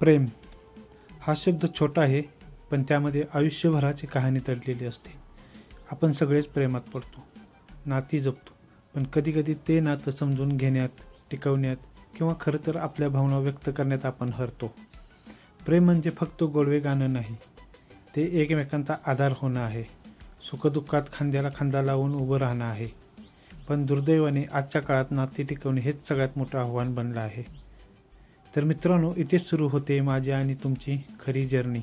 प्रेम हा शब्द छोटा आहे, पण त्यामध्ये आयुष्यभराची कहाणी दडलेली असते. आपण सगळेच प्रेमात पडतो, नाती जपतो, पण कधीकधी ते नातं समजून घेण्यात, टिकवण्यात किंवा खरं तर आपल्या भावना व्यक्त करण्यात आपण हरतो. प्रेम म्हणजे फक्त गोडवे गाणं नाही, ते एकमेकांचा आधार होणं आहे. सुखदुःखात खांद्याला खांदा लावून उभं राहणं आहे. पण दुर्दैवाने आजच्या काळात नाती टिकवणे हेच सगळ्यात मोठं आव्हान बनलं आहे. तर मित्रांनो, इथेच सुरू होते माझी आणि तुमची खरी जर्नी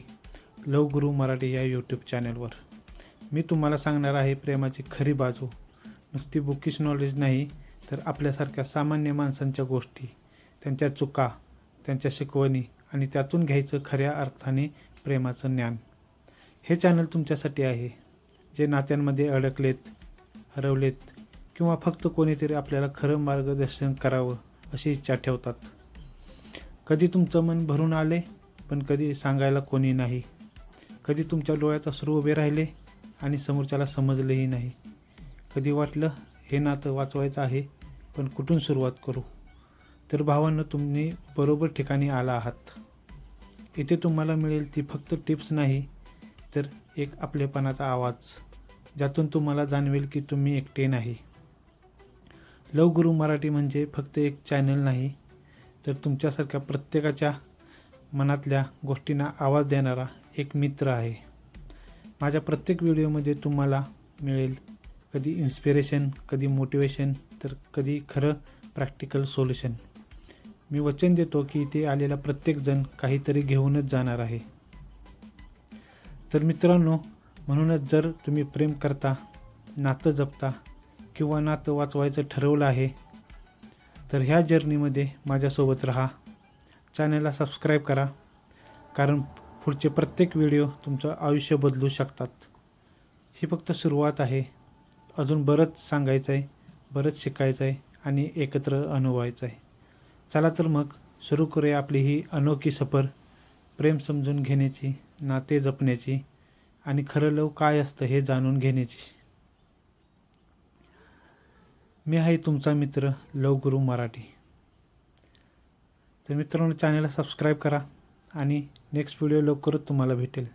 लव गुरु मराठी या यूट्यूब चॅनलवर. मी तुम्हाला सांगणार आहे प्रेमाची खरी बाजू. नुसती बुकिश नॉलेज नाही, तर आपल्यासारख्या सामान्य माणसांच्या गोष्टी, त्यांच्या चुका, त्यांच्या शिकवणी आणि त्यातून घ्यायचं खऱ्या अर्थाने प्रेमाचं ज्ञान. हे चॅनल तुमच्यासाठी आहे, जे नात्यांमध्ये अडकलेत, हरवलेत किंवा फक्त कोणीतरी आपल्याला खरं मार्गदर्शन करावं अशी इच्छा ठेवतात. कधी तुमचं मन भरून आले, पण कधी सांगायला कोणी नाही. कधी तुमच्या डोळ्यात अश्रू उभे राहिले आणि समोरच्याला समजलेही नाही. कधी वाटलं हे नातं वाचवायचं आहे, पण कुठून सुरुवात करू? तर भावांनो, तुम्ही बरोबर ठिकाणी आला आहात. इथे तुम्हाला मिळेल ती फक्त टिप्स नाही, तर एक आपलेपणाचा आवाज, ज्यातून तुम्हाला जाणवेल की तुम्ही एकटे नाही. लव गुरु मराठी म्हणजे फक्त एक चॅनल नाही, तर तुमच्यासारख्या प्रत्येकाच्या मनातल्या गोष्टींना आवाज देणारा एक मित्र आहे. माझ्या प्रत्येक व्हिडिओमध्ये तुम्हाला मिळेल कधी इन्स्पिरेशन, कधी मोटिवेशन, तर कधी खरं प्रॅक्टिकल सोल्युशन. मी वचन देतो की इथे आलेला प्रत्येकजण काहीतरी घेऊनच जाणार आहे. तर मित्रांनो, म्हणूनच जर तुम्ही प्रेम करता, नातं जपता किंवा नातं वाचवायचं ठरवलं आहे, तर ह्या जर्नीमध्ये माझ्यासोबत राहा. चॅनलला सबस्क्राईब करा, कारण पुढचे प्रत्येक व्हिडिओ तुमचं आयुष्य बदलू शकतात. ही फक्त सुरुवात आहे. अजून बरंच सांगायचं आहे, बरंच शिकायचं आहे आणि एकत्र अनुभवायचं आहे. चला तर मग सुरू करूया आपली ही अनोखी सफर, प्रेम समजून घेण्याची, नाते जपण्याची आणि खरं लव काय असतं हे जाणून घेण्याची. मी आहे तुमचा मित्र लव गुरु मराठी. तर मित्रांनो, चॅनलला सबस्क्राईब करा आणि नेक्स्ट व्हिडिओ लवकरच तुम्हाला भेटेल.